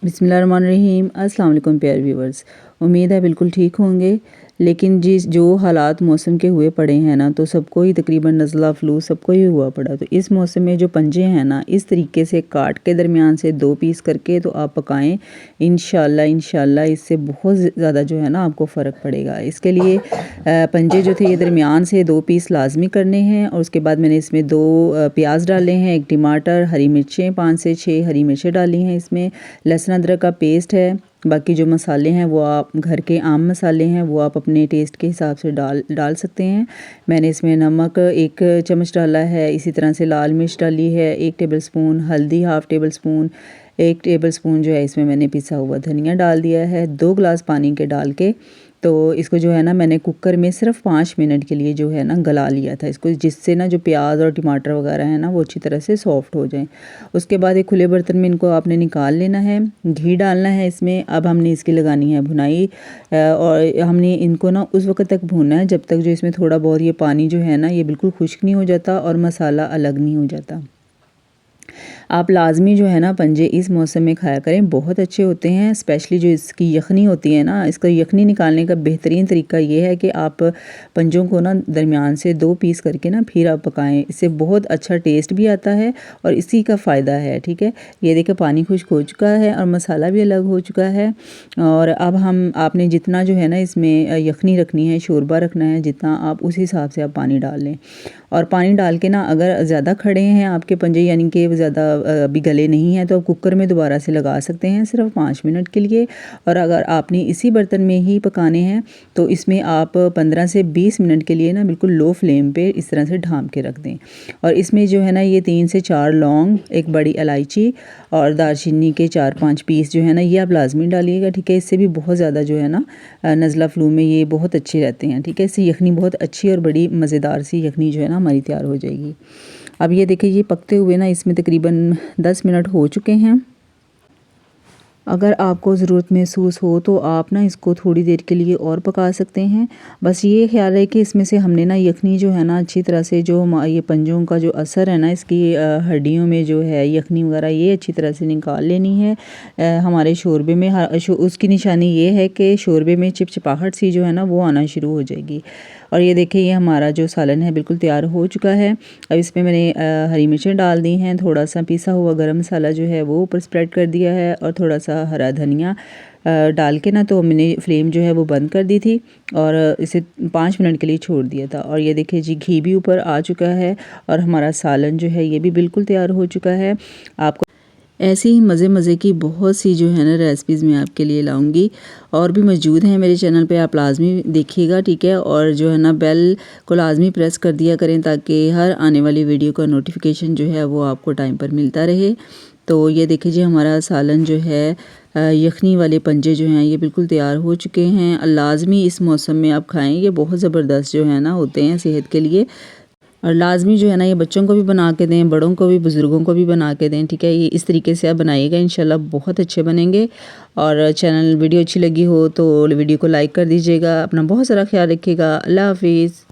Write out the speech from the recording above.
बिस्मिल्लाहिर्रहमानिर्रहीम। अस्सलाम वालेकुम प्यारे व्यूवर्स, उम्मीद है बिल्कुल ठीक होंगे। लेकिन जो हालात मौसम के हुए पड़े हैं ना, तो सबको ही तकरीबन नज़ला फ़्लू सबको ही हुआ पड़ा। तो इस मौसम में जो पंजे हैं ना, इस तरीके से काट के दरमियान से 2 पीस करके तो आप पकाएं। इंशाल्लाह इससे बहुत ज़्यादा जो है ना आपको फ़र्क पड़ेगा। इसके लिए पंजे जो थे ये दरमियान से 2 पीस लाजमी करने हैं। और उसके बाद मैंने इसमें 2 प्याज डाले हैं, 1 टमाटर, हरी मिर्चें 5 से 6 हरी मिर्चें डाली हैं। इसमें लहसुन अदरक का पेस्ट है। बाकी जो मसाले हैं वो आप घर के आम मसाले हैं वो आप अपने टेस्ट के हिसाब से डाल सकते हैं। मैंने इसमें नमक 1 चम्मच डाला है, इसी तरह से लाल मिर्च डाली है 1 टेबलस्पून, हल्दी 1/2 टेबलस्पून, 1 टेबलस्पून जो है इसमें मैंने पिसा हुआ धनिया डाल दिया है। 2 गिलास पानी के डाल के तो इसको जो है ना मैंने कुकर में सिर्फ 5 मिनट के लिए जो है ना गला लिया था इसको, जिससे ना जो प्याज और टमाटर वगैरह है ना वो अच्छी तरह से सॉफ्ट हो जाएं। उसके बाद एक खुले बर्तन में इनको आपने निकाल लेना है। घी डालना है इसमें। अब हमने इसकी लगानी है भुनाई और हमने इनको ना उस वक्त तक भूनना है जब तक जो इसमें थोड़ा बहुत ये पानी जो है ना ये बिल्कुल खुश्क नहीं हो जाता और मसाला अलग नहीं हो जाता। आप लाजमी जो है ना पंजे इस मौसम में खाया करें, बहुत अच्छे होते हैं। स्पेशली जो इसकी यखनी होती है ना, इसका यखनी निकालने का बेहतरीन तरीका ये है कि आप पंजों को ना दरमियान से 2 पीस करके ना फिर आप पकाएं। इससे बहुत अच्छा टेस्ट भी आता है और इसी का फ़ायदा है। ठीक है, ये देखिए पानी खुश्क हो चुका है और मसाला भी अलग हो चुका है। और अब आपने जितना जो है ना इसमें यखनी रखनी है, शोरबा रखना है जितना, आप उस हिसाब से आप पानी डाल लें। और पानी डाल के ना अगर ज़्यादा खड़े हैं आपके पंजे, यानी कि ज़्यादा अभी गले नहीं हैं, तो आप कुकर में दोबारा से लगा सकते हैं सिर्फ 5 मिनट के लिए। और अगर आपने इसी बर्तन में ही पकाने हैं तो इसमें आप 15 से 20 मिनट के लिए ना बिल्कुल लो फ्लेम पे इस तरह से ढाँप के रख दें। और इसमें जो है ना ये 3 से 4 लौंग, 1 बड़ी इलायची और दालचीनी के 4-5 पीस जो है ना ये आप लाजमी डालिएगा। ठीक है, इससे भी बहुत ज़्यादा जो है ना नज़ला फ़्लू में ये बहुत अच्छे रहते हैं। ठीक है, इससे यखनी बहुत अच्छी और बड़ी मज़ेदार सी यखनी जो है ना हमारी तैयार हो जाएगी। अब ये देखिए ये पकते हुए ना इसमें तकरीबन 10 मिनट हो चुके हैं। अगर आपको ज़रूरत महसूस हो तो आप ना इसको थोड़ी देर के लिए और पका सकते हैं। बस ये ख्याल है कि इसमें से हमने ना यखनी जो है ना अच्छी तरह से जो ये पंजों का जो असर है ना इसकी हड्डियों में जो है यखनी वगैरह ये अच्छी तरह से निकाल लेनी है। हमारे शोरबे में उसकी निशानी ये है कि शोरबे में चिपचिपाहट सी जो है ना वो आना शुरू हो जाएगी। और ये देखिए ये हमारा जो सालन है बिल्कुल तैयार हो चुका है। अब इसमें मैंने हरी मिर्चें डाल दी हैं, थोड़ा सा पिसा हुआ गरम मसाला जो है वो ऊपर स्प्रेड कर दिया है और थोड़ा सा हरा धनिया डाल के ना तो मैंने फ्लेम जो है वो बंद कर दी थी और इसे 5 मिनट के लिए छोड़ दिया था। और ये देखिए जी घी भी ऊपर आ चुका है और हमारा सालन जो है ये भी बिल्कुल तैयार हो चुका है। आपको ऐसी ही मज़े की बहुत सी जो है ना रेसिपीज़ मैं आपके लिए लाऊंगी और भी मौजूद हैं मेरे चैनल पे, आप लाजमी देखिएगा। ठीक है, और जो है ना बेल को लाजमी प्रेस कर दिया करें ताकि हर आने वाली वीडियो का नोटिफिकेशन जो है वो आपको टाइम पर मिलता रहे। तो ये देखिए जी हमारा सालन जो है यखनी वाले पंजे जो हैं ये बिल्कुल तैयार हो चुके हैं। लाजमी इस मौसम में आप खाएँ, ये बहुत ज़बरदस्त जो है ना होते हैं सेहत के लिए। और लाजमी जो है ना ये बच्चों को भी बना के दें, बड़ों को भी, बुज़ुर्गों को भी बना के दें। ठीक है, ये इस तरीके से आप बनाइएगा, इंशाल्लाह बहुत अच्छे बनेंगे। और वीडियो अच्छी लगी हो तो वीडियो को लाइक कर दीजिएगा। अपना बहुत सारा ख्याल रखिएगा। अल्लाह हाफिज़।